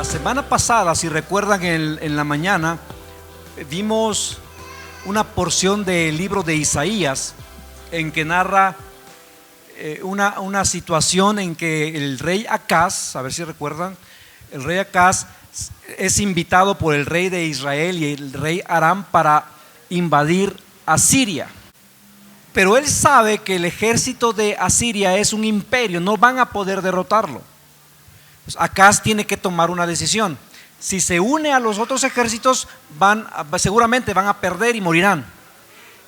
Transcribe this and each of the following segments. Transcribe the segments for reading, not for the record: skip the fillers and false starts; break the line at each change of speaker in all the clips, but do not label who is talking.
La semana pasada, si recuerdan, en la mañana vimos una porción del libro de Isaías en que narra una situación en que el rey Acaz, a ver si recuerdan, el rey Acaz es invitado por el rey de Israel y el rey Aram para invadir Asiria. Pero él sabe que el ejército de Asiria es un imperio, no van a poder derrotarlo. Acaz tiene que tomar una decisión. Si se une a los otros ejércitos, seguramente van a perder y morirán.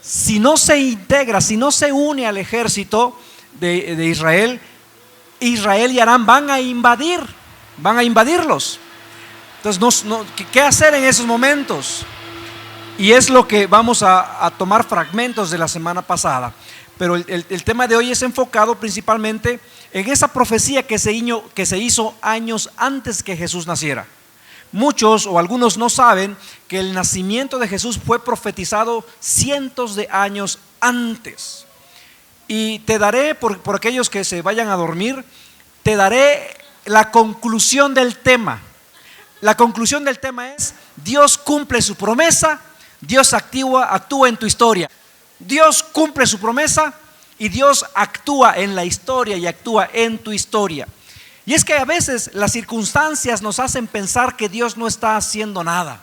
Si no se integra, si no se une al ejército de Israel, Israel y Aram van a invadirlos. Entonces, ¿qué hacer en esos momentos? Y es lo que vamos a tomar fragmentos de la semana pasada. Pero el tema de hoy es enfocado principalmente en esa profecía que se hizo años antes que Jesús naciera. Muchos o algunos no saben que el nacimiento de Jesús fue profetizado cientos de años antes. Y te daré, por aquellos que se vayan a dormir, te daré la conclusión del tema. La conclusión del tema es: Dios cumple su promesa, Dios actúa en tu historia. Dios cumple su promesa y Dios actúa en la historia y actúa en tu historia. Y es que a veces las circunstancias nos hacen pensar que Dios no está haciendo nada.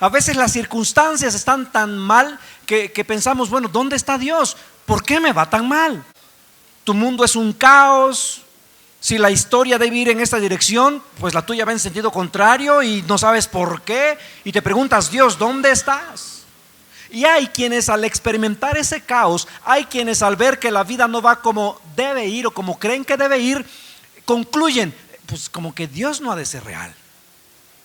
A veces las circunstancias están tan mal que pensamos, bueno, ¿dónde está Dios? ¿Por qué me va tan mal? Tu mundo es un caos. Si la historia debe ir en esta dirección, pues la tuya va en sentido contrario y no sabes por qué. Y te preguntas, Dios, ¿dónde estás? Y hay quienes al experimentar ese caos, hay quienes al ver que la vida no va como debe ir o como creen que debe ir, concluyen, pues como que Dios no ha de ser real.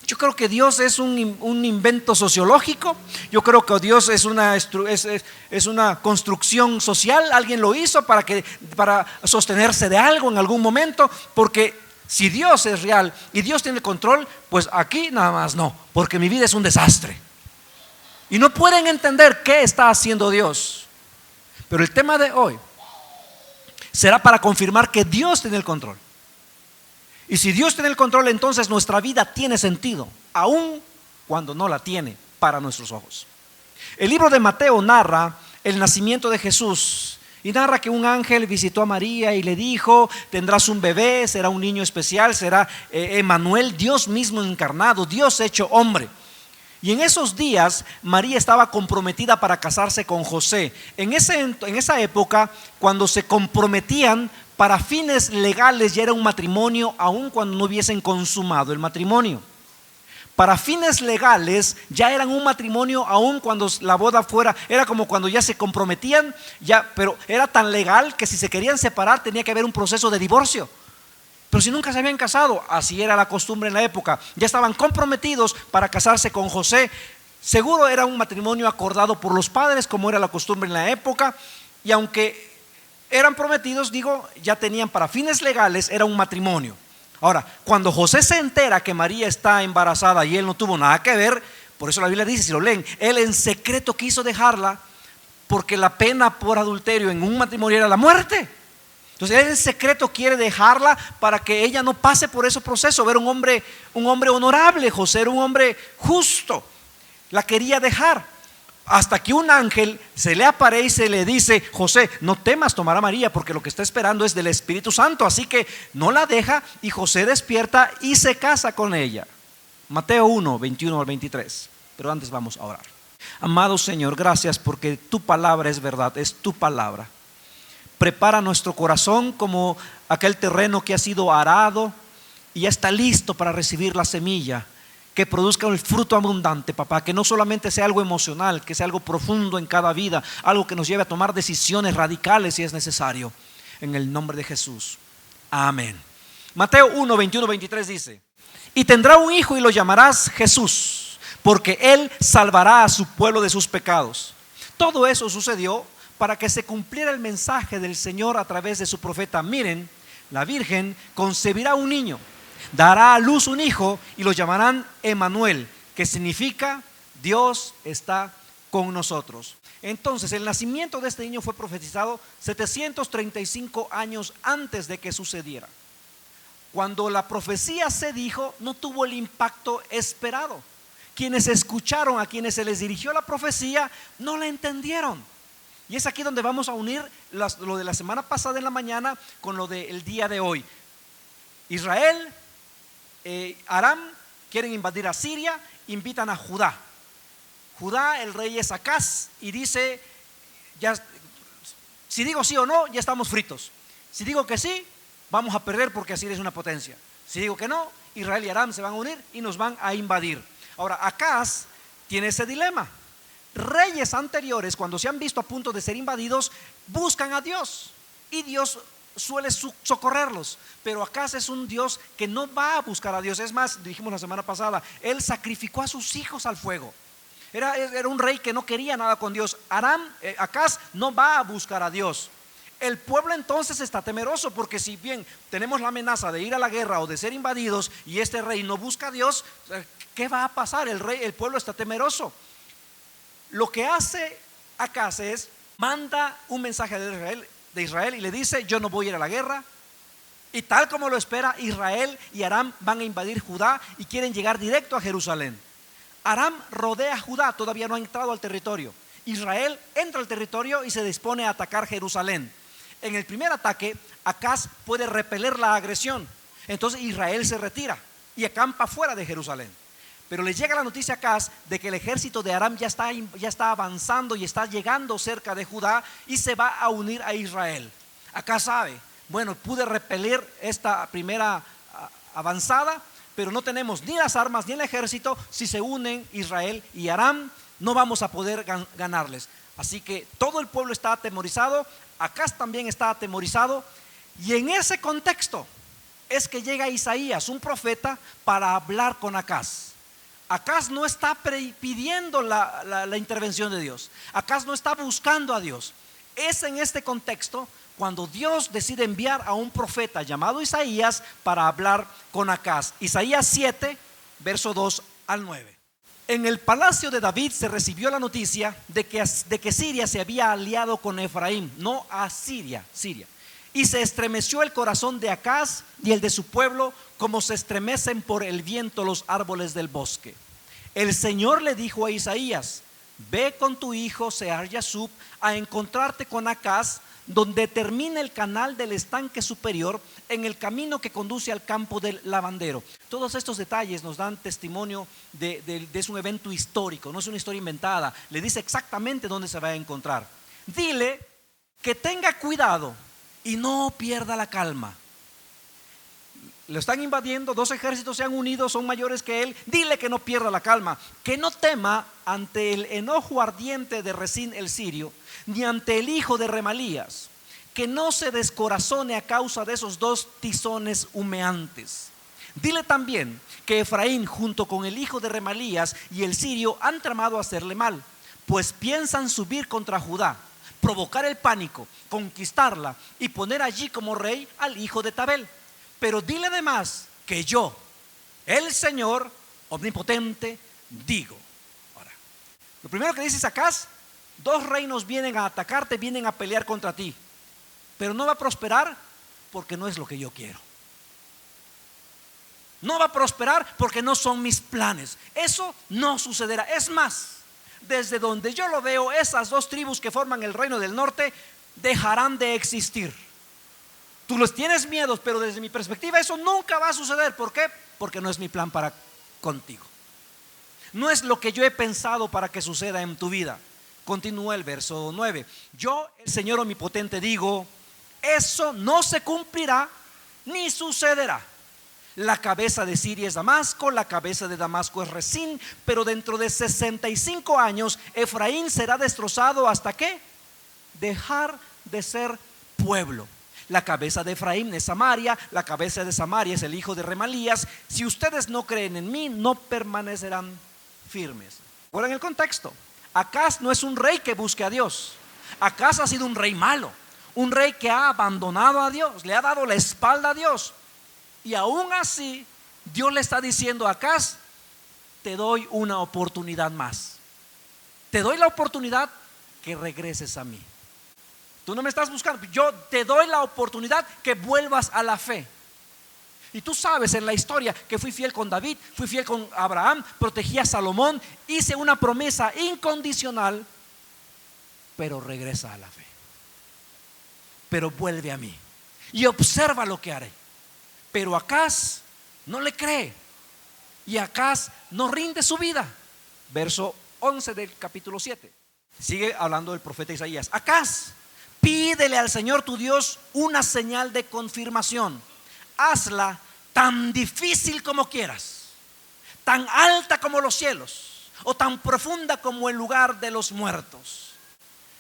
Yo creo que Dios es un invento sociológico. Yo creo que Dios es una construcción social. Alguien lo hizo para sostenerse de algo en algún momento. Porque si Dios es real y Dios tiene control, pues aquí nada más no, porque mi vida es un desastre. Y no pueden entender qué está haciendo Dios. Pero el tema de hoy será para confirmar que Dios tiene el control. Y si Dios tiene el control, entonces nuestra vida tiene sentido, aun cuando no la tiene para nuestros ojos. El libro de Mateo narra el nacimiento de Jesús y narra que un ángel visitó a María y le dijo: tendrás un bebé, será un niño especial, será Emmanuel, Dios mismo encarnado, Dios hecho hombre. Y en esos días María estaba comprometida para casarse con José. En esa época, cuando se comprometían para fines legales, ya era un matrimonio, aun cuando no hubiesen consumado el matrimonio. Para fines legales ya eran un matrimonio, aun cuando la boda fuera, era como cuando ya se comprometían, pero era tan legal que si se querían separar tenía que haber un proceso de divorcio. Pero si nunca se habían casado, así era la costumbre en la época, ya estaban comprometidos para casarse con José. Seguro era un matrimonio acordado por los padres, como era la costumbre en la época. Y aunque eran prometidos, ya tenían para fines legales, era un matrimonio. Ahora, cuando José se entera que María está embarazada y él no tuvo nada que ver, por eso la Biblia dice, si lo leen, él en secreto quiso dejarla, porque la pena por adulterio en un matrimonio era la muerte. Entonces él en secreto quiere dejarla para que ella no pase por ese proceso. Era un hombre honorable. José era un hombre justo. La quería dejar, hasta que un ángel se le aparece y le dice: José, no temas tomar a María, porque lo que está esperando es del Espíritu Santo. Así que no la deja, y José despierta y se casa con ella. Mateo 1, 21 al 23. Pero antes vamos a orar. Amado Señor, gracias porque tu palabra es verdad, es tu palabra. Prepara nuestro corazón como aquel terreno que ha sido arado y ya está listo para recibir la semilla, que produzca el fruto abundante, papá. Que no solamente sea algo emocional, que sea algo profundo en cada vida, algo que nos lleve a tomar decisiones radicales si es necesario. En el nombre de Jesús, amén. Mateo 1, 21, 23 dice: y tendrá un hijo y lo llamarás Jesús, porque él salvará a su pueblo de sus pecados. Todo eso sucedió para que se cumpliera el mensaje del Señor a través de su profeta. Miren, la Virgen concebirá un niño, dará a luz un hijo y lo llamarán Emmanuel, que significa Dios está con nosotros. Entonces el nacimiento de este niño fue profetizado 735 años antes de que sucediera. Cuando la profecía se dijo, no tuvo el impacto esperado. Quienes escucharon, a quienes se les dirigió la profecía, no la entendieron. Y es aquí donde vamos a unir lo de la semana pasada en la mañana con lo del día de hoy. Israel, Aram quieren invadir a Siria, invitan a Judá. Judá, el rey es Acaz y dice, ya, si digo sí o no, ya estamos fritos. Si digo que sí, vamos a perder porque Asiria es una potencia. Si digo que no, Israel y Aram se van a unir y nos van a invadir. Ahora, Acaz tiene ese dilema. Reyes anteriores, cuando se han visto a punto de ser invadidos, buscan a Dios y Dios suele socorrerlos. Pero Acaz es un Dios que no va a buscar a Dios. Es más, dijimos la semana pasada, él sacrificó a sus hijos al fuego. Era un rey que no quería nada con Dios. Acaz no va a buscar a Dios. El pueblo entonces está temeroso, porque si bien tenemos la amenaza de ir a la guerra o de ser invadidos y este rey no busca a Dios, ¿qué va a pasar? El pueblo está temeroso. Lo que hace Acaz es, manda un mensaje de Israel y le dice, yo no voy a ir a la guerra. Y tal como lo espera, Israel y Aram van a invadir Judá y quieren llegar directo a Jerusalén. Aram rodea a Judá, todavía no ha entrado al territorio. Israel entra al territorio y se dispone a atacar Jerusalén. En el primer ataque, Acaz puede repeler la agresión. Entonces Israel se retira y acampa fuera de Jerusalén. Pero le llega la noticia a Acaz de que el ejército de Aram ya está avanzando y está llegando cerca de Judá y se va a unir a Israel. Acaz sabe, bueno, pude repeler esta primera avanzada, pero no tenemos ni las armas ni el ejército. Si se unen Israel y Aram, no vamos a poder ganarles. Así que todo el pueblo está atemorizado, Acaz también está atemorizado, y en ese contexto es que llega Isaías, un profeta, para hablar con Acaz. Acaz no está pidiendo la intervención de Dios. Acaz no está buscando a Dios. Es en este contexto cuando Dios decide enviar a un profeta llamado Isaías para hablar con Acaz. Isaías 7, verso 2 al 9. En el palacio de David se recibió la noticia de que Siria se había aliado con Efraín, no a Siria. Y se estremeció el corazón de Acaz y el de su pueblo, como se estremecen por el viento los árboles del bosque. El Señor le dijo a Isaías: ve con tu hijo Sear-Yasub a encontrarte con Acaz, donde termina el canal del estanque superior, en el camino que conduce al campo del lavandero. Todos estos detalles nos dan testimonio de un evento histórico, no es una historia inventada. Le dice exactamente dónde se va a encontrar. Dile que tenga cuidado y no pierda la calma. Lo están invadiendo, dos ejércitos se han unido, son mayores que él. Dile que no pierda la calma, que no tema ante el enojo ardiente de Resín el sirio, ni ante el hijo de Remalías, que no se descorazone a causa de esos dos tizones humeantes. Dile también que Efraín, junto con el hijo de Remalías y el sirio, han tramado hacerle mal, pues piensan subir contra Judá, provocar el pánico, conquistarla y poner allí como rey al hijo de Tabel. Pero dile además que yo, el Señor omnipotente, digo. Ahora, lo primero que dice Acaz: dos reinos vienen a atacarte, vienen a pelear contra ti, pero no va a prosperar porque no es lo que yo quiero. No va a prosperar porque no son mis planes. Eso no sucederá. Es más, desde donde yo lo veo, esas dos tribus que forman el reino del norte dejarán de existir. Tú les tienes miedos, pero desde mi perspectiva eso nunca va a suceder. ¿Por qué? Porque no es mi plan para contigo. No es lo que yo he pensado para que suceda en tu vida. Continúa el verso 9. Yo, el Señor omnipotente, digo: eso no se cumplirá ni sucederá. La cabeza de Siria es Damasco, la cabeza de Damasco es Resín, pero dentro de 65 años Efraín será destrozado. ¿Hasta qué? Dejar de ser pueblo. La cabeza de Efraín es Samaria, la cabeza de Samaria es el hijo de Remalías. Si ustedes no creen en mí, no permanecerán firmes. Ahora, en el contexto, Acaz no es un rey que busque a Dios. Acaz ha sido un rey malo, un rey que ha abandonado a Dios, le ha dado la espalda a Dios. Y aún así, Dios le está diciendo a Acaz: te doy una oportunidad más. Te doy la oportunidad que regreses a mí. Tú no me estás buscando, yo te doy la oportunidad que vuelvas a la fe. Y tú sabes en la historia que fui fiel con David, fui fiel con Abraham, protegí a Salomón, hice una promesa incondicional, pero regresa a la fe. Pero vuelve a mí y observa lo que haré. Pero Acaz no le cree y Acaz no rinde su vida. Verso 11 del capítulo 7. Sigue hablando del profeta Isaías. Acaz, pídele al Señor tu Dios una señal de confirmación. Hazla tan difícil como quieras, tan alta como los cielos, o tan profunda como el lugar de los muertos.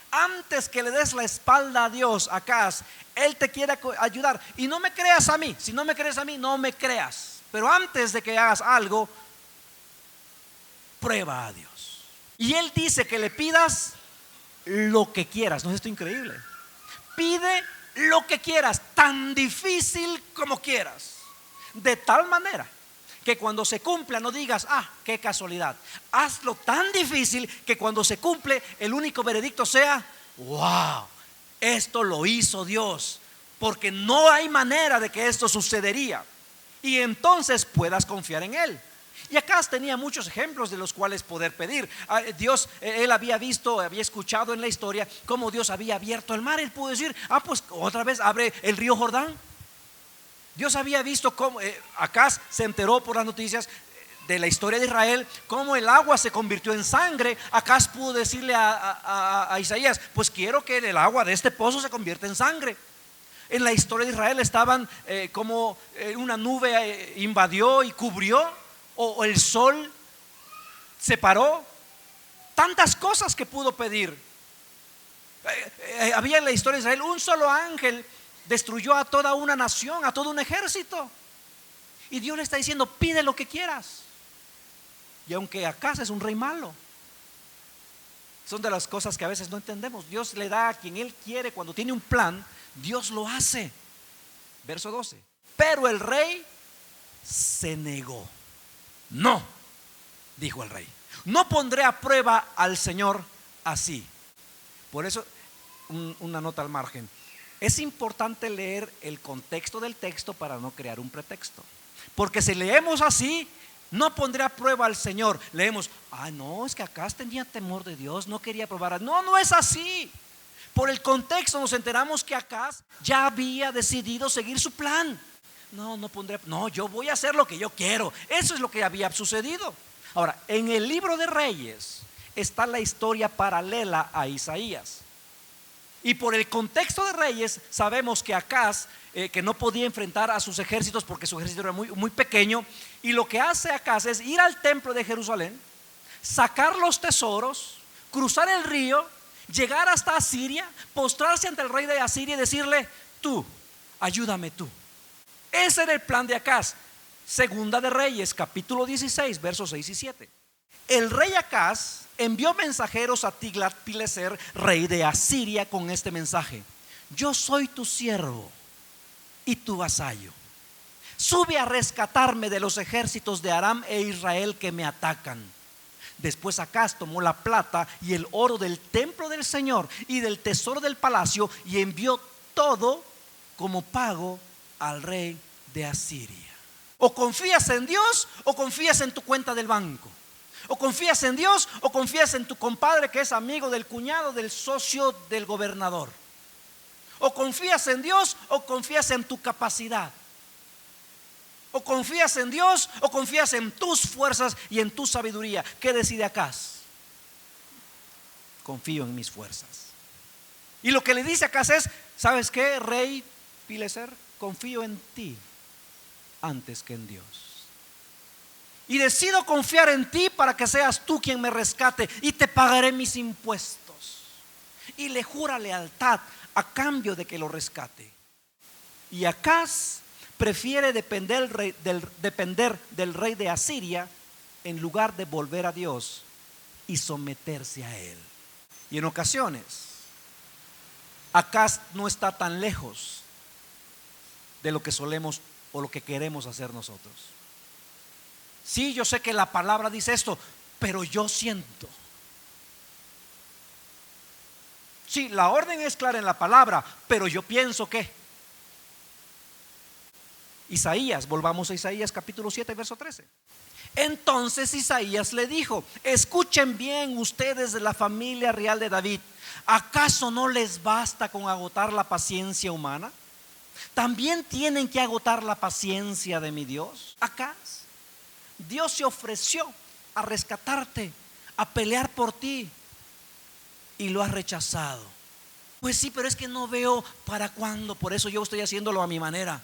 Antes que le des la espalda a Dios, Acaz, Él te quiere ayudar. Y no me creas a mí. Si no me crees a mí, no me creas. Pero antes de que hagas algo, prueba a Dios. Y Él dice que le pidas lo que quieras. ¿No es esto increíble? Pide lo que quieras, tan difícil como quieras, de tal manera que cuando se cumpla no digas, qué casualidad. Hazlo tan difícil que cuando se cumple el único veredicto sea, wow, esto lo hizo Dios, porque no hay manera de que esto sucedería. Y entonces puedas confiar en Él. Y Acaz tenía muchos ejemplos de los cuales poder pedir. Dios, él había visto, había escuchado en la historia cómo Dios había abierto el mar. Él pudo decir, pues otra vez abre el río Jordán. Dios había visto cómo Acaz se enteró por las noticias de la historia de Israel, cómo el agua se convirtió en sangre. Acaz pudo decirle a Isaías, pues quiero que el agua de este pozo se convierta en sangre. En la historia de Israel estaban como una nube invadió y cubrió, o el sol se paró. Tantas cosas que pudo pedir. Había en la historia de Israel un solo ángel destruyó a toda una nación, a todo un ejército. Y Dios le está diciendo, pide lo que quieras. Y aunque Acaz es un rey malo, son de las cosas que a veces no entendemos. Dios le da a quien Él quiere. Cuando tiene un plan, Dios lo hace. Verso 12. Pero el rey se negó. No, dijo el rey, no pondré a prueba al Señor así. Por eso, una nota al margen. Es importante leer el contexto del texto para no crear un pretexto. Porque si leemos así, no pondré a prueba al Señor. Leemos, no, es que Acaz tenía temor de Dios, no quería probar. No es así. Por el contexto nos enteramos que Acaz ya había decidido seguir su plan. No, yo voy a hacer lo que yo quiero. Eso es lo que había sucedido. Ahora, en el libro de Reyes está la historia paralela a Isaías. Y por el contexto de Reyes sabemos que Acaz, que no podía enfrentar a sus ejércitos porque su ejército era muy, muy pequeño. Y lo que hace Acaz es ir al templo de Jerusalén, sacar los tesoros, cruzar el río, llegar hasta Asiria, postrarse ante el rey de Asiria y decirle, tú, ayúdame tú. Ese era el plan de Acaz. Segunda de Reyes, capítulo 16, versos 6 y 7. El rey Acaz envió mensajeros a Tiglat-Pileser, rey de Asiria, con este mensaje: yo soy tu siervo y tu vasallo. Sube a rescatarme de los ejércitos de Aram e Israel que me atacan. Después Acaz tomó la plata y el oro del templo del Señor y del tesoro del palacio y envió todo como pago al rey de Asiria. O confías en Dios o confías en tu cuenta del banco. O confías en Dios o confías en tu compadre que es amigo del cuñado del socio del gobernador. O confías en Dios o confías en tu capacidad. O confías en Dios o confías en tus fuerzas y en tu sabiduría. ¿Qué decide Acaz? Confío en mis fuerzas. Y lo que le dice Acaz es, ¿sabes qué, rey Pileser? Confío en ti antes que en Dios. Y decido confiar en ti para que seas tú quien me rescate y te pagaré mis impuestos. Y le jura lealtad a cambio de que lo rescate. Y Acaz prefiere depender del rey de Asiria en lugar de volver a Dios y someterse a Él. Y en ocasiones Acaz no está tan lejos de lo que solemos o lo que queremos hacer nosotros. Sí, yo sé que la palabra dice esto, pero yo siento. Sí, la orden es clara en la palabra, pero yo pienso que. Isaías, volvamos a Isaías capítulo 7, verso 13. Entonces Isaías le dijo: escuchen bien ustedes de la familia real de David, ¿acaso no les basta con agotar la paciencia humana? ¿También tienen que agotar la paciencia de mi Dios? ¿Acaso Dios se ofreció a rescatarte, a pelear por ti, y lo has rechazado? Pues sí, pero es que no veo para cuándo, por eso yo estoy haciéndolo a mi manera.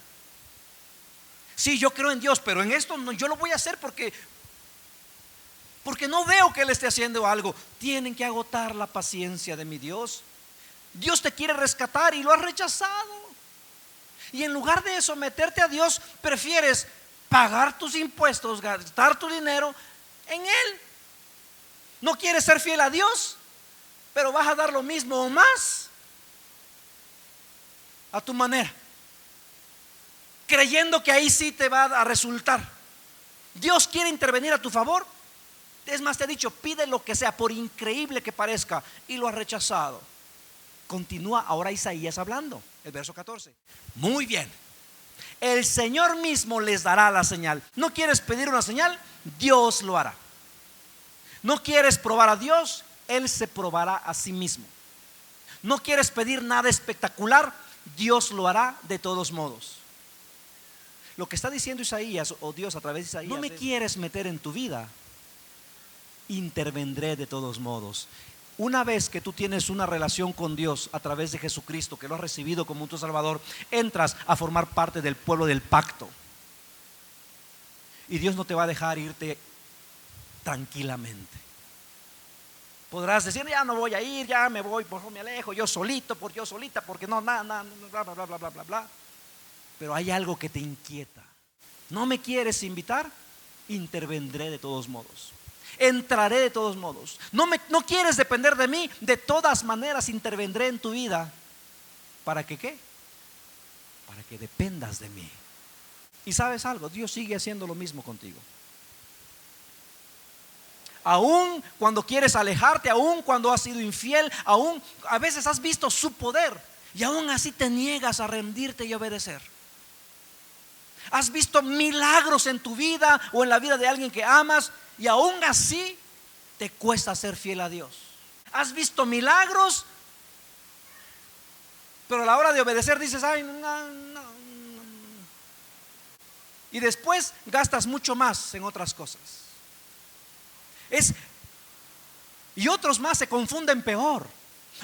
Sí, yo creo en Dios, pero en esto no, yo lo voy a hacer porque no veo que Él esté haciendo algo. Tienen que agotar la paciencia de mi Dios. Dios te quiere rescatar y lo has rechazado. Y en lugar de someterte a Dios, prefieres pagar tus impuestos, gastar tu dinero en Él. No quieres ser fiel a Dios, pero vas a dar lo mismo o más a tu manera, creyendo que ahí sí te va a resultar. Dios quiere intervenir a tu favor. Es más, te ha dicho: pide lo que sea, por increíble que parezca, y lo has rechazado. Continúa ahora Isaías hablando, el verso 14. Muy bien, el Señor mismo les dará la señal. ¿No quieres pedir una señal? Dios lo hará. ¿No quieres probar a Dios? Él se probará a sí mismo. ¿No quieres pedir nada espectacular? Dios lo hará de todos modos. Lo que está diciendo Isaías, o Dios a través de Isaías: no me quieres meter en tu vida, intervendré de todos modos. Una vez que tú tienes una relación con Dios a través de Jesucristo, que lo has recibido como tu Salvador, entras a formar parte del pueblo del pacto. Y Dios no te va a dejar irte tranquilamente. Podrás decir: ya no voy a ir, ya me voy, por favor, me alejo, yo solito, por yo solita, porque no, nada, bla, bla, bla, bla, bla, bla, bla. Pero hay algo que te inquieta. ¿No me quieres invitar? Intervendré de todos modos. Entraré de todos modos. No quieres depender de mí, de todas maneras intervendré en tu vida. ¿Para que qué? Para que dependas de mí. Y sabes algo, Dios sigue haciendo lo mismo contigo. Aún cuando quieres alejarte, aún cuando has sido infiel, aún a veces has visto su poder y aún así te niegas a rendirte y obedecer. Has visto milagros en tu vida o en la vida de alguien que amas y aún así te cuesta ser fiel a Dios. Has visto milagros, pero a la hora de obedecer dices: ay, no. Y después gastas mucho más en otras cosas. Y otros más se confunden peor.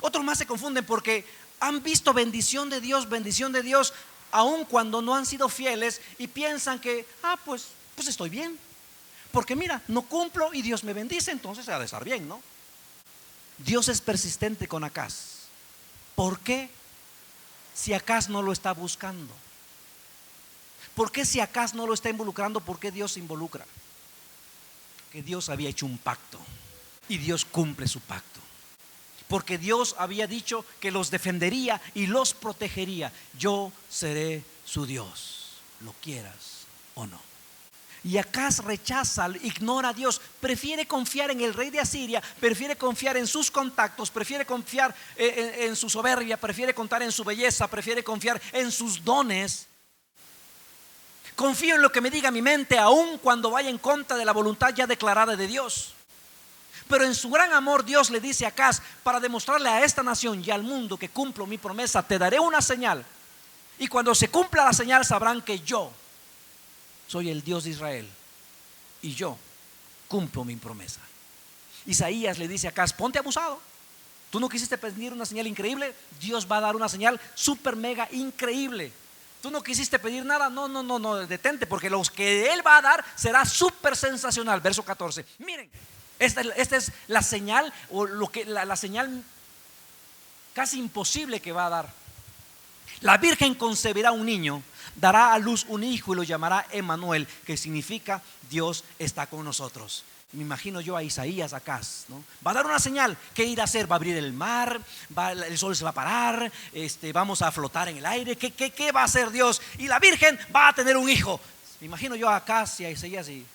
Otros más se confunden porque han visto bendición de Dios, aun cuando no han sido fieles, y piensan que pues estoy bien, porque mira, no cumplo y Dios me bendice, entonces se ha de estar bien, ¿no? Dios es persistente con Acaz. ¿Por qué? Si Acaz no lo está buscando. ¿Por qué si Acaz no lo está involucrando? ¿Por qué Dios se involucra? Que Dios había hecho un pacto y Dios cumple su pacto. Porque Dios había dicho que los defendería y los protegería. Yo seré su Dios, lo quieras o no. Y Acaz rechaza, ignora a Dios, prefiere confiar en el rey de Asiria, prefiere confiar en sus contactos, prefiere confiar en su soberbia, prefiere contar en su belleza, prefiere confiar en sus dones. Confío en lo que me diga mi mente, aun cuando vaya en contra de la voluntad ya declarada de Dios. Pero en su gran amor Dios le dice a Acaz: para demostrarle a esta nación y al mundo que cumplo mi promesa, te daré una señal. Y cuando se cumpla la señal sabrán que yo soy el Dios de Israel y yo cumplo mi promesa. Isaías le dice a Acaz: ponte abusado. Tú no quisiste pedir una señal increíble, Dios va a dar una señal super mega increíble. Tú no quisiste pedir nada, no, detente, porque los que Él va a dar será súper sensacional. Verso 14. Miren, esta es la señal, o la señal casi imposible que va a dar. La Virgen concebirá un niño, dará a luz un hijo y lo llamará Emmanuel, que significa Dios está con nosotros. Me imagino yo a Isaías, Acaz, ¿no? Va a dar una señal. ¿Qué irá a hacer? ¿Va a abrir el mar? ¿El sol se va a parar? ¿Vamos a flotar en el aire? ¿Qué va a hacer Dios? Y la Virgen va a tener un hijo. Me imagino yo a Acaz y a Isaías y...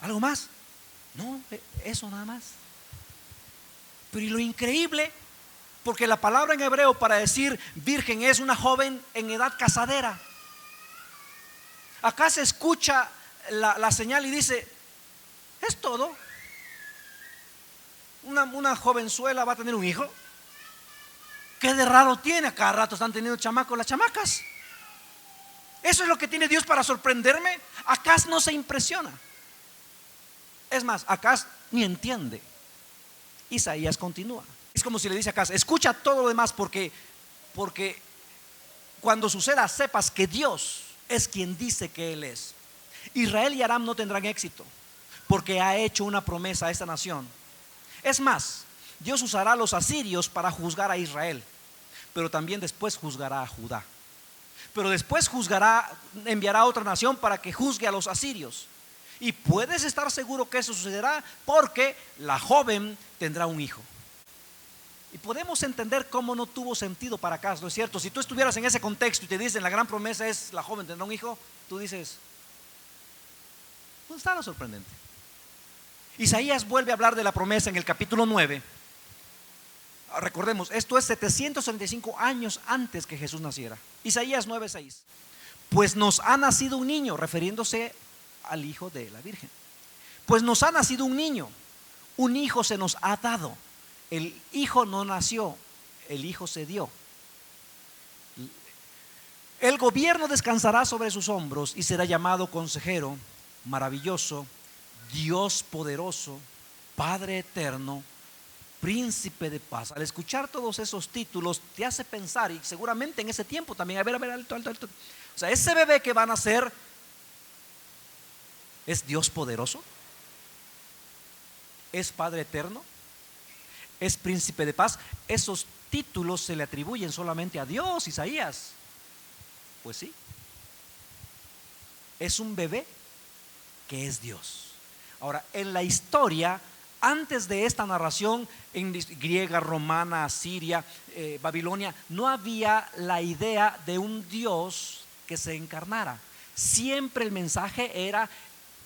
¿algo más? No, eso nada más. Pero y lo increíble, Porque la palabra en hebreo para decir virgen es una joven en edad casadera. Acá se escucha la señal y dice: es todo. Una jovenzuela va a tener un hijo. ¿Qué de raro tiene? A cada rato están teniendo chamacos las chamacas. Eso es lo que tiene Dios para sorprenderme. Acaz no se impresiona. Es más, Acaz ni entiende. Isaías continúa. Es como si le dice a Acaz: escucha todo lo demás, porque cuando suceda sepas que Dios es quien dice que Él es. Israel y Aram no tendrán éxito, porque ha hecho una promesa a esta nación. Es más, Dios usará a los asirios para juzgar a Israel, pero también después juzgará a Judá. Pero después enviará a otra nación para que juzgue a los asirios. Y puedes estar seguro que eso sucederá, porque la joven tendrá un hijo. Y podemos entender cómo no tuvo sentido para Acaz, ¿no es cierto? Si tú estuvieras en ese contexto y te dicen la gran promesa es la joven tendrá un hijo, tú dices: ¿dónde está lo sorprendente? Isaías vuelve a hablar de la promesa en el capítulo 9. Recordemos, esto es 735 años antes que Jesús naciera. Isaías 9:6. Pues nos ha nacido un niño, refiriéndose al hijo de la Virgen. Pues nos ha nacido un niño, un hijo se nos ha dado. El hijo no nació, el hijo se dio. El gobierno descansará sobre sus hombros y será llamado Consejero, Maravilloso, Dios Poderoso, Padre Eterno, Príncipe de Paz. Al escuchar todos esos títulos te hace pensar, y seguramente en ese tiempo también, a ver, alto. O sea, ese bebé que van a nacer ¿es Dios poderoso? ¿Es Padre Eterno? ¿Es Príncipe de Paz? Esos títulos se le atribuyen solamente a Dios, Isaías. Pues sí, es un bebé que es Dios. Ahora, en la historia, antes de esta narración, en griega, romana, asiria, Babilonia, no había la idea de un Dios que se encarnara. Siempre el mensaje era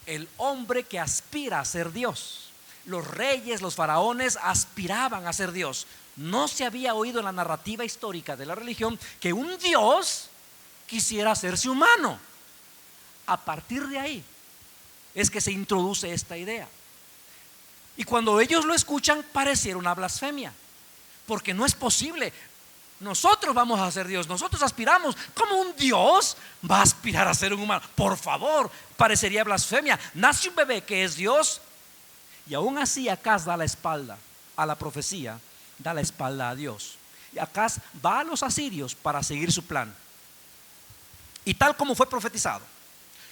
el hombre que aspira a ser Dios. Los reyes, los faraones aspiraban a ser Dios. No se había oído en la narrativa histórica de la religión que un Dios quisiera hacerse humano. A partir de ahí es que se introduce esta idea. Y cuando ellos lo escuchan, pareciera una blasfemia, porque no es posible. Nosotros vamos a ser Dios, nosotros aspiramos. ¿Cómo un Dios va a aspirar a ser un humano? Por favor, parecería blasfemia. Nace un bebé que es Dios, y aún así Acaz da la espalda a la profecía, da la espalda a Dios. Y Acaz va a los asirios para seguir su plan. Y tal como fue profetizado,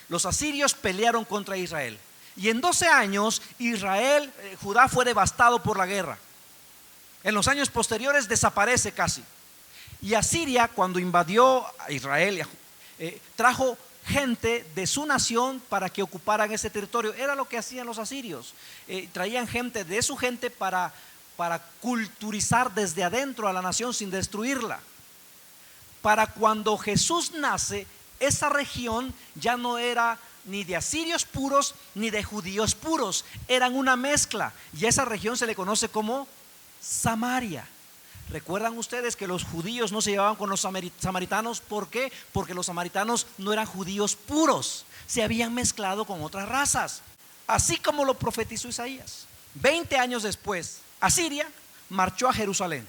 los asirios pelearon contra Israel. Y en 12 años Judá fue devastado por la guerra. En los años posteriores desaparece casi. Y Asiria, cuando invadió a Israel, trajo gente de su nación para que ocuparan ese territorio. Era lo que hacían los asirios. Traían gente de su gente para culturizar desde adentro a la nación sin destruirla. Para cuando Jesús nace, esa región ya no era ni de asirios puros ni de judíos puros, eran una mezcla, y a esa región se le conoce como Samaria. ¿Recuerdan ustedes que los judíos no se llevaban con los samaritanos? ¿Por qué? Porque los samaritanos no eran judíos puros, se habían mezclado con otras razas, así como lo profetizó Isaías. 20 años después, Asiria marchó a Jerusalén.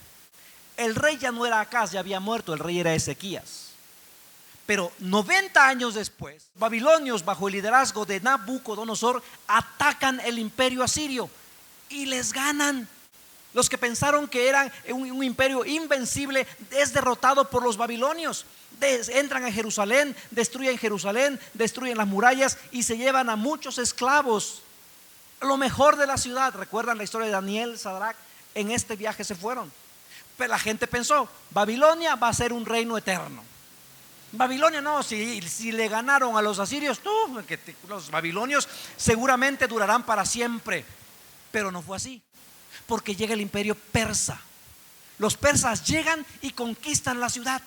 El rey ya no era Acaz, ya había muerto, el rey era Ezequías. Pero 90 años después, babilonios bajo el liderazgo de Nabucodonosor atacan el imperio asirio y les ganan. Los que pensaron que eran un imperio invencible es derrotado por los babilonios. Entran a Jerusalén, destruyen las murallas y se llevan a muchos esclavos, lo mejor de la ciudad. ¿Recuerdan la historia de Daniel, Sadrach? En este viaje se fueron. Pero la gente pensó, Babilonia va a ser un reino eterno. Babilonia no, si le ganaron a los asirios, no, los babilonios seguramente durarán para siempre. Pero no fue así, porque llega el imperio persa. Los persas llegan y conquistan la ciudad,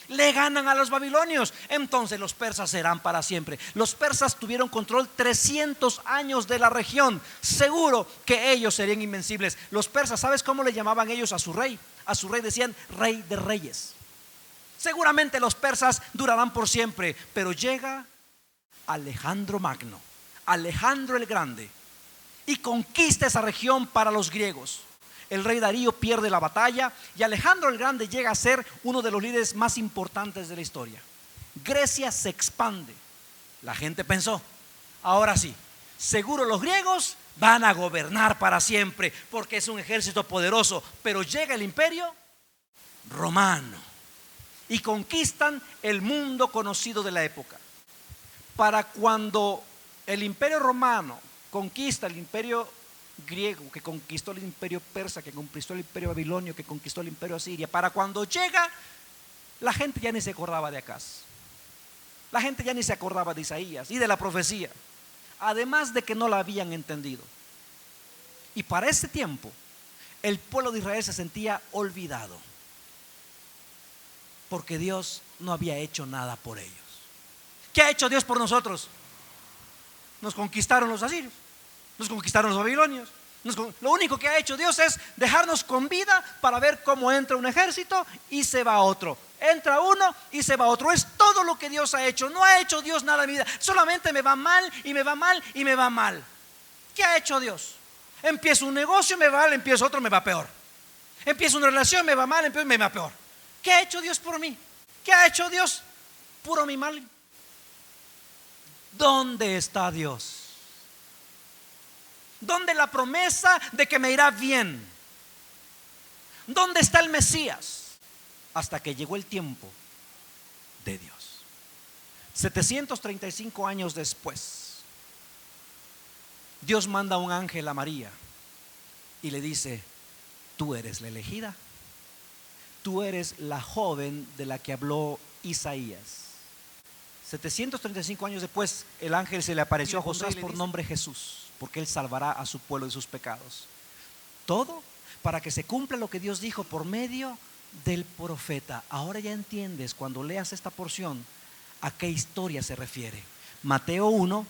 le ganan a los babilonios. Entonces los persas serán para siempre. Los persas tuvieron control 300 años de la región. Seguro que ellos serían invencibles. Los persas, ¿sabes cómo le llamaban ellos a su rey? a su rey decían rey de reyes. Seguramente los persas durarán por siempre, pero llega Alejandro Magno, Alejandro el Grande, y conquista esa región para los griegos. El rey Darío pierde la batalla y Alejandro el Grande llega a ser uno de los líderes más importantes de la historia. Grecia se expande. La gente pensó, ahora sí, seguro los griegos van a gobernar para siempre porque es un ejército poderoso. Pero llega el imperio romano y conquistan el mundo conocido de la época. Para cuando el imperio romano conquista el imperio griego, que conquistó el imperio persa, que conquistó el imperio babilonio, que conquistó el imperio asirio, para cuando llega, la gente ya ni se acordaba de Acaz. La gente ya ni se acordaba de Isaías y de la profecía, además de que no la habían entendido. Y para ese tiempo el pueblo de Israel se sentía olvidado, porque Dios no había hecho nada por ellos. ¿Qué ha hecho Dios por nosotros? Nos conquistaron los asirios, nos conquistaron los babilonios. Lo único que ha hecho Dios es dejarnos con vida para ver cómo entra un ejército y se va otro. Entra uno y se va otro. Es todo lo que Dios ha hecho. No ha hecho Dios nada en mi vida. Solamente me va mal y me va mal y me va mal. ¿Qué ha hecho Dios? Empiezo un negocio, me va mal, empiezo otro, me va peor. Empiezo una relación, me va mal, empiezo, me va peor. ¿Qué ha hecho Dios por mí? ¿Qué ha hecho Dios? Puro mi mal. ¿Dónde está Dios? ¿Dónde la promesa de que me irá bien? ¿Dónde está el Mesías? Hasta que llegó el tiempo de Dios. 735 años después, Dios manda un ángel a María y le dice: tú eres la elegida, tú eres la joven de la que habló Isaías. 735 años después, el ángel se le apareció a José por nombre Jesús, porque él salvará a su pueblo de sus pecados. Todo para que se cumpla lo que Dios dijo por medio del profeta. Ahora ya entiendes, cuando leas esta porción, a qué historia se refiere. Mateo 1,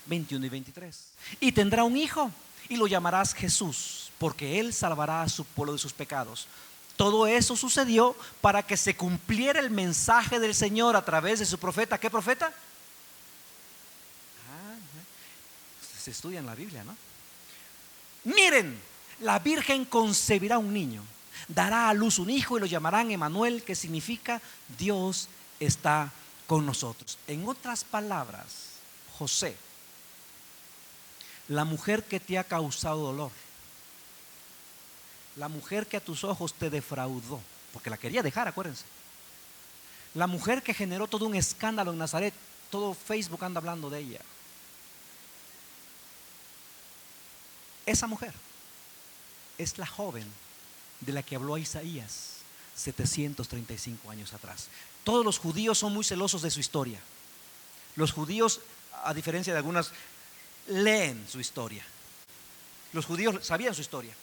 21 y 23. Y tendrá un hijo y lo llamarás Jesús, porque él salvará a su pueblo de sus pecados. Todo eso sucedió para que se cumpliera el mensaje del Señor a través de su profeta. ¿Qué profeta? Se estudia en la Biblia, ¿no? Miren, la Virgen concebirá un niño, dará a luz un hijo y lo llamarán Emanuel, que significa Dios está con nosotros. En otras palabras, José, la mujer que te ha causado dolor, la mujer que a tus ojos te defraudó, porque la quería dejar, acuérdense, la mujer que generó todo un escándalo en Nazaret, todo Facebook anda hablando de ella. Esa mujer es la joven de la que habló Isaías 735 años atrás. Todos los judíos son muy celosos de su historia. Los judíos, a diferencia de algunas, leen su historia. Los judíos sabían su historia.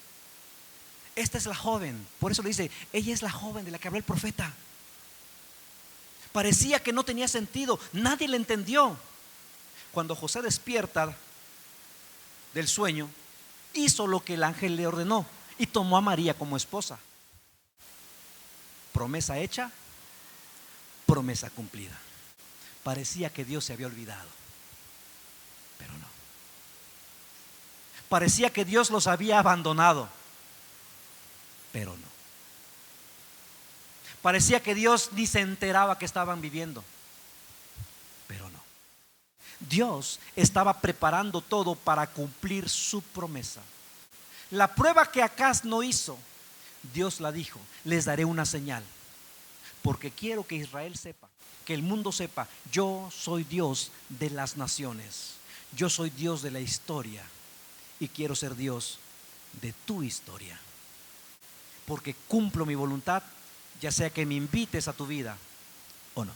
Esta es la joven, por eso le dice, ella es la joven de la que habló el profeta. Parecía que no tenía sentido, nadie le entendió. Cuando José despierta del sueño, hizo lo que el ángel le ordenó y tomó a María como esposa. Promesa hecha, promesa cumplida. Parecía que Dios se había olvidado, pero no. Parecía que Dios los había abandonado, pero no. Parecía que Dios ni se enteraba que estaban viviendo, pero no. Dios estaba preparando todo para cumplir su promesa. La prueba que Acaz no hizo, Dios la dijo: les daré una señal, porque quiero que Israel sepa, que el mundo sepa, yo soy Dios de las naciones, yo soy Dios de la historia y quiero ser Dios de tu historia, porque cumplo mi voluntad, ya sea que me invites a tu vida o no.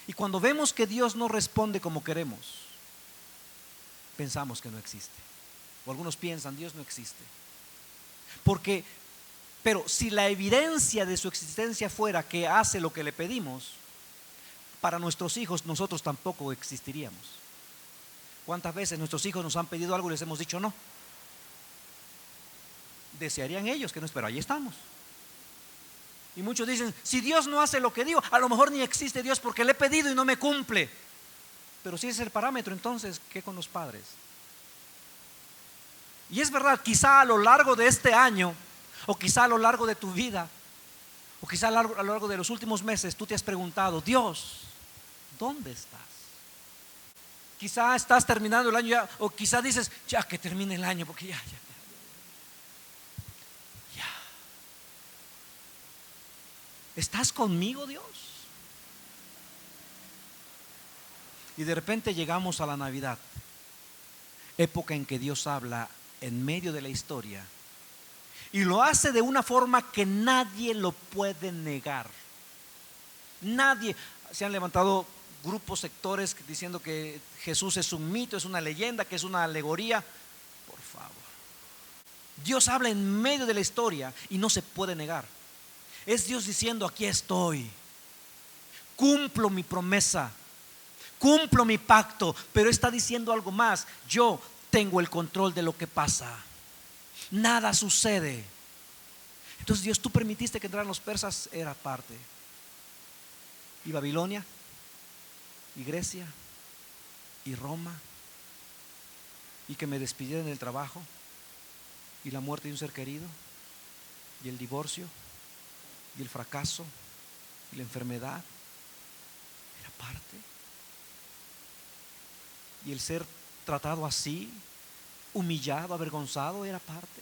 Y cuando vemos que Dios no responde como queremos, pensamos que no existe. O algunos piensan, Dios no existe. Pero si la evidencia de su existencia fuera que hace lo que le pedimos, para nuestros hijos nosotros tampoco existiríamos. ¿Cuántas veces nuestros hijos nos han pedido algo y les hemos dicho no? Desearían ellos que no, pero ahí estamos. Y muchos dicen, si Dios no hace lo que digo, a lo mejor ni existe Dios porque le he pedido y no me cumple. Pero si ese es el parámetro, entonces, ¿qué con los padres? Y es verdad, quizá a lo largo de este año, o quizá a lo largo de tu vida, o quizá a lo largo de los últimos meses, tú te has preguntado, Dios, ¿dónde estás? Quizá estás terminando el año ya, o quizá dices, ya que termine el año, porque ya. ¿Estás conmigo, Dios? Y de repente llegamos a la Navidad, época en que Dios habla en medio de la historia, y lo hace de una forma que nadie lo puede negar. Nadie. Se han levantado grupos, sectores diciendo que Jesús es un mito, es una leyenda, que es una alegoría. Por favor, Dios habla en medio de la historia y no se puede negar. Es Dios diciendo, aquí estoy, cumplo mi promesa, cumplo mi pacto, pero está diciendo algo más. Yo tengo el control de lo que pasa. Nada sucede. Entonces Dios, tú permitiste que entraran los persas, era parte. Y Babilonia, y Grecia, y Roma, y que me despidieran del trabajo, y la muerte de un ser querido, y el divorcio, y el fracaso, y la enfermedad, era parte. Y el ser tratado así, humillado, avergonzado, era parte.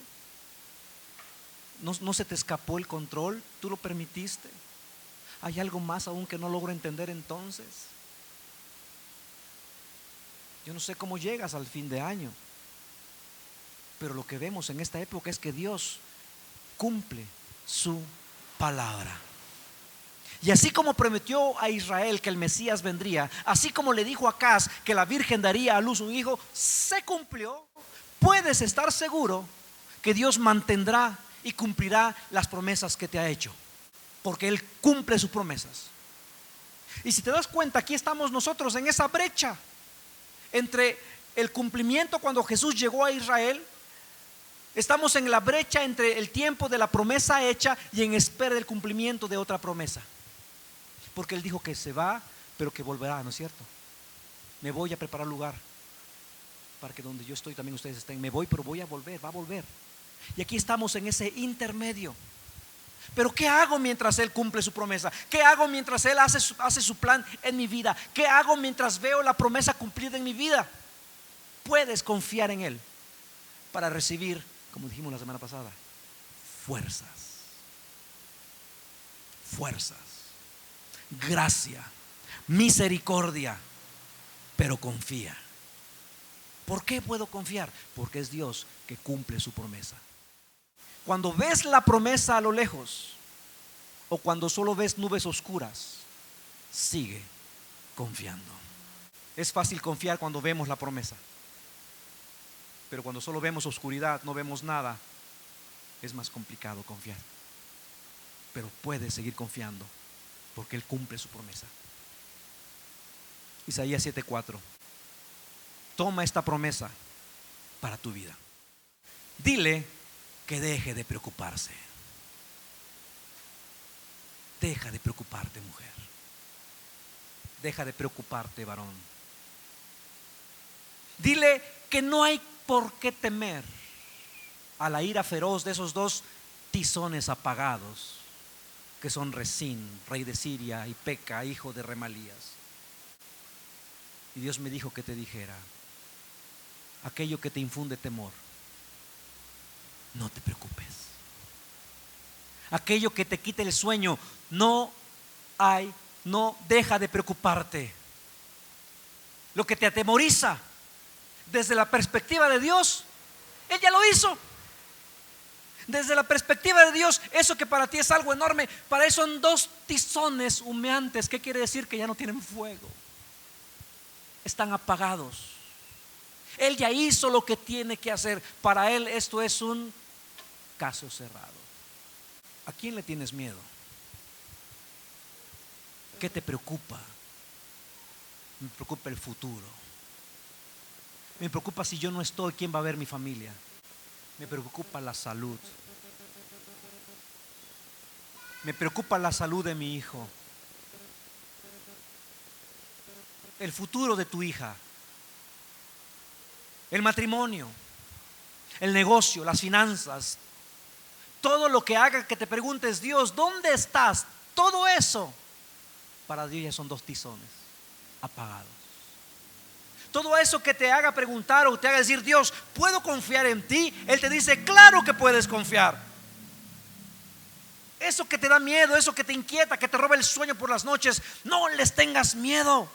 No se te escapó el control, tú lo permitiste. Hay algo más aún que no logro entender entonces. Yo no sé cómo llegas al fin de año, pero lo que vemos en esta época es que Dios cumple su palabra. Y así como prometió a Israel que el Mesías vendría, así como le dijo a Acaz que la Virgen daría a luz un hijo, se cumplió. Puedes estar seguro que Dios mantendrá y cumplirá las promesas que te ha hecho, porque Él cumple sus promesas. Y si te das cuenta, aquí estamos nosotros en esa brecha entre el cumplimiento cuando Jesús llegó a Israel. Estamos en la brecha entre el tiempo de la promesa hecha y en espera del cumplimiento de otra promesa. Porque Él dijo que se va, pero que volverá, ¿no es cierto? Me voy a preparar lugar para que donde yo estoy también ustedes estén. Me voy, pero voy a volver, va a volver. Y aquí estamos en ese intermedio. Pero ¿qué hago mientras Él cumple su promesa? ¿Qué hago mientras Él hace su plan en mi vida? ¿Qué hago mientras veo la promesa cumplida en mi vida? Puedes confiar en Él para recibir, como dijimos la semana pasada, fuerzas, gracia, misericordia, pero confía. ¿Por qué puedo confiar? Porque es Dios que cumple su promesa. Cuando ves la promesa a lo lejos, o cuando solo ves nubes oscuras, sigue confiando. Es fácil confiar cuando vemos la promesa, pero cuando solo vemos oscuridad, no vemos nada, es más complicado confiar. Pero puedes seguir confiando porque Él cumple su promesa. Isaías 7:4. Toma esta promesa para tu vida. Dile que deje de preocuparse. Deja de preocuparte, mujer. Deja de preocuparte, varón. Dile que no hay por qué temer a la ira feroz de esos dos tizones apagados, que son Resín, rey de Siria, y Peca, hijo de Remalías. Y Dios me dijo que te dijera: aquello que te infunde temor, no te preocupes. Aquello que te quite el sueño, no deja de preocuparte. Lo que te atemoriza, desde la perspectiva de Dios, Él ya lo hizo. Desde la perspectiva de Dios, eso que para ti es algo enorme, para Él son dos tizones humeantes. ¿Qué quiere decir? Que ya no tienen fuego, están apagados. Él ya hizo lo que tiene que hacer. Para Él esto es un caso cerrado. ¿A quién le tienes miedo? ¿Qué te preocupa? Me preocupa el futuro. Me preocupa si yo no estoy, ¿quién va a ver mi familia? Me preocupa la salud. Me preocupa la salud de mi hijo, el futuro de tu hija, el matrimonio, el negocio, las finanzas, todo lo que haga que te preguntes, Dios, ¿dónde estás? Todo eso para Dios ya son 2 tizones apagados. Todo eso que te haga preguntar o te haga decir, Dios, ¿puedo confiar en ti? Él te dice, claro que puedes confiar. Eso que te da miedo, eso que te inquieta, que te roba el sueño por las noches, no les tengas miedo.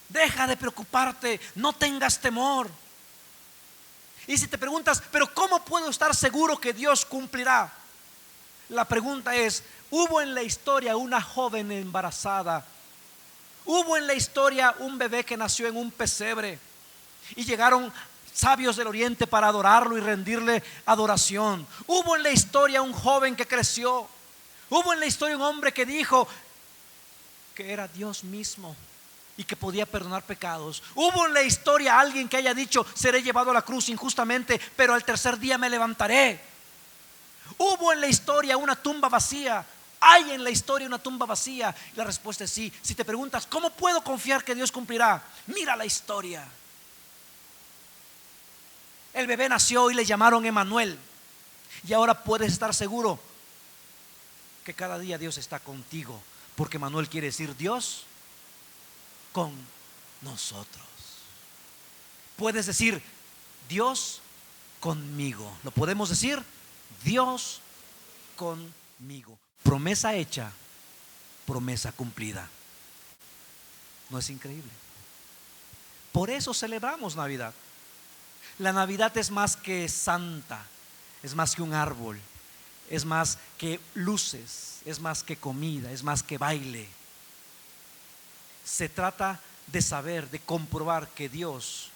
Deja de preocuparte, no tengas temor. Y si te preguntas, pero ¿cómo puedo estar seguro que Dios cumplirá? La pregunta es, ¿hubo en la historia una joven embarazada? ¿Hubo en la historia un bebé que nació en un pesebre y llegaron sabios del oriente para adorarlo y rendirle adoración? ¿Hubo en la historia un joven que creció? ¿Hubo en la historia un hombre que dijo que era Dios mismo y que podía perdonar pecados? ¿Hubo en la historia alguien que haya dicho, seré llevado a la cruz injustamente, pero al tercer día me levantaré? ¿Hubo en la historia una tumba vacía? ¿Hay en la historia una tumba vacía? La respuesta es sí. Si te preguntas, ¿cómo puedo confiar que Dios cumplirá? Mira la historia. El bebé nació y le llamaron Emanuel. Y ahora puedes estar seguro que cada día Dios está contigo, porque Emanuel quiere decir Dios con nosotros. Puedes decir Dios conmigo. ¿Lo podemos decir? Dios conmigo. Promesa hecha, promesa cumplida. ¿No es increíble? Por eso celebramos Navidad. La Navidad es más que santa, es más que un árbol, es más que luces, es más que comida, es más que baile. Se trata de saber, de comprobar que Dios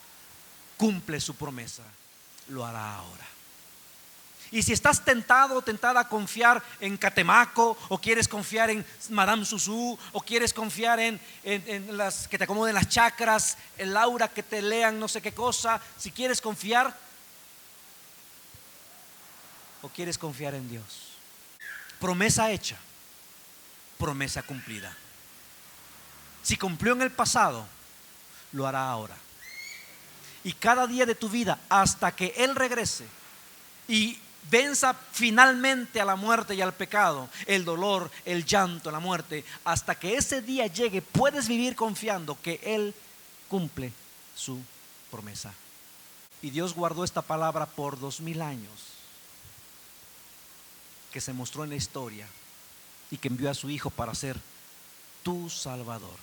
cumple su promesa. Lo hará ahora. Y si estás tentado o tentada a confiar en Catemaco, o quieres confiar en Madame Susú, o quieres confiar en las que te acomoden las chakras, en Laura que te lean no sé qué cosa, si quieres confiar, o quieres confiar en Dios, promesa hecha, promesa cumplida. Si cumplió en el pasado, lo hará ahora. Y cada día de tu vida hasta que Él regrese y venza finalmente a la muerte y al pecado, el dolor, el llanto, la muerte, hasta que ese día llegue, puedes vivir confiando que Él cumple su promesa. Y Dios guardó esta palabra por 2000 años, que se mostró en la historia y que envió a su Hijo para ser tu Salvador.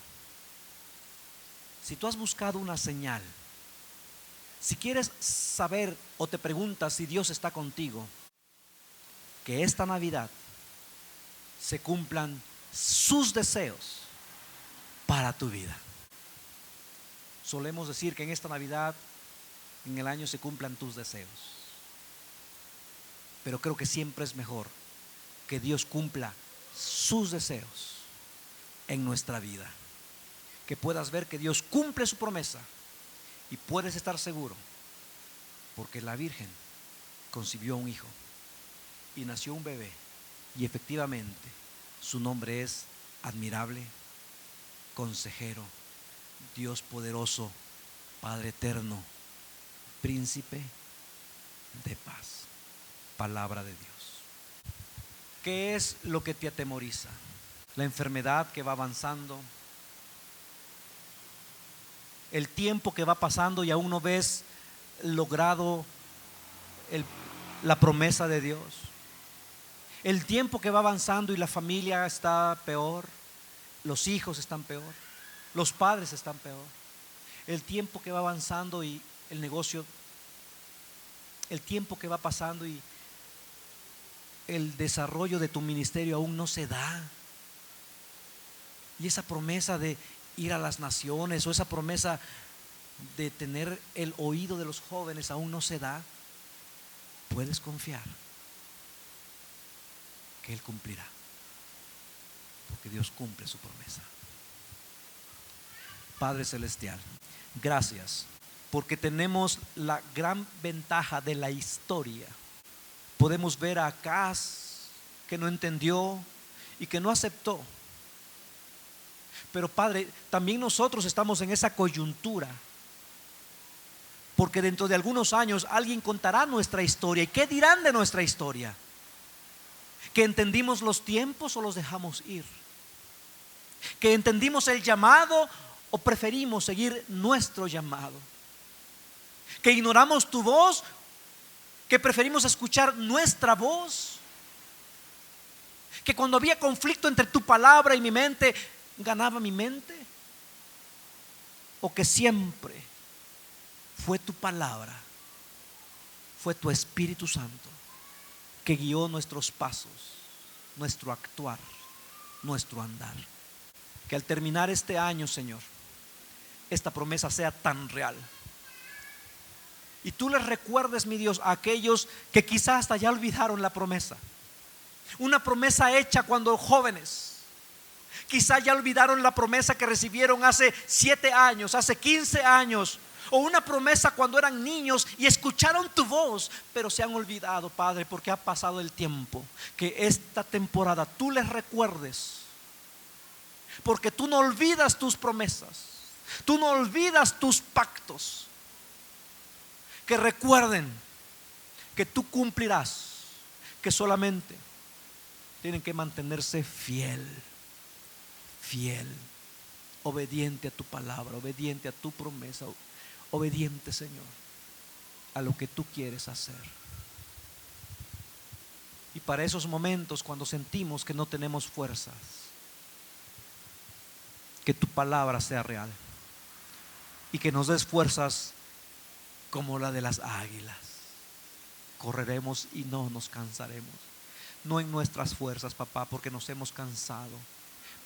Si tú has buscado una señal, si quieres saber o te preguntas si Dios está contigo, que esta Navidad se cumplan sus deseos para tu vida. Solemos decir que en esta Navidad, en el año, se cumplan tus deseos, pero creo que siempre es mejor que Dios cumpla sus deseos en nuestra vida. Que puedas ver que Dios cumple su promesa. Y puedes estar seguro, porque la Virgen concibió un hijo y nació un bebé, y efectivamente su nombre es admirable, consejero, Dios poderoso, Padre eterno, príncipe de paz. Palabra de Dios. ¿Qué es lo que te atemoriza? La enfermedad que va avanzando, el tiempo que va pasando y aún no ves logrado la promesa de Dios, el tiempo que va avanzando y la familia está peor, los hijos están peor, los padres están peor, el tiempo que va avanzando y el negocio, el tiempo que va pasando y el desarrollo de tu ministerio aún no se da, y esa promesa de ir a las naciones, o esa promesa de tener el oído de los jóvenes aún no se da, puedes confiar que Él cumplirá, porque Dios cumple su promesa. Padre celestial, gracias, porque tenemos la gran ventaja de la historia. Podemos ver a Acaz que no entendió y que no aceptó. Pero Padre, también nosotros estamos en esa coyuntura, porque dentro de algunos años alguien contará nuestra historia. ¿Y qué dirán de nuestra historia? ¿Que entendimos los tiempos o los dejamos ir? ¿Que entendimos el llamado o preferimos seguir nuestro llamado? ¿Que ignoramos tu voz? ¿Que preferimos escuchar nuestra voz? ¿Que cuando había conflicto entre tu palabra y mi mente, ganaba mi mente? ¿O que siempre fue tu palabra, fue tu Espíritu Santo que guió nuestros pasos, nuestro actuar, nuestro andar? Que al terminar este año, Señor, esta promesa sea tan real. Y tú les recuerdes, mi Dios, a aquellos que quizás hasta ya olvidaron la promesa. Una promesa hecha cuando jóvenes. Quizás ya olvidaron la promesa que recibieron hace 7 años, hace 15 años. O una promesa cuando eran niños y escucharon tu voz, pero se han olvidado, Padre, porque ha pasado el tiempo. Que esta temporada tú les recuerdes, porque tú no olvidas tus promesas, tú no olvidas tus pactos. Que recuerden que tú cumplirás, que solamente tienen que mantenerse fiel, obediente a tu palabra, obediente a tu promesa, obediente, Señor, a lo que tú quieres hacer. Y para esos momentos cuando sentimos que no tenemos fuerzas, que tu palabra sea real y que nos des fuerzas como la de las águilas. Correremos y no nos cansaremos. No en nuestras fuerzas, papá, porque nos hemos cansado,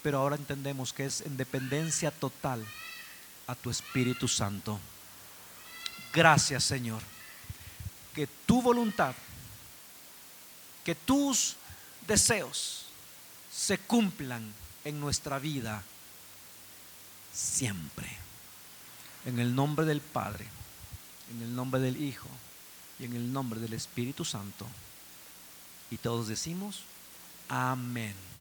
pero ahora entendemos que es en dependencia total a tu Espíritu Santo. Gracias, Señor, que tu voluntad, que tus deseos se cumplan en nuestra vida siempre. En el nombre del Padre, en el nombre del Hijo y en el nombre del Espíritu Santo. Y todos decimos amén.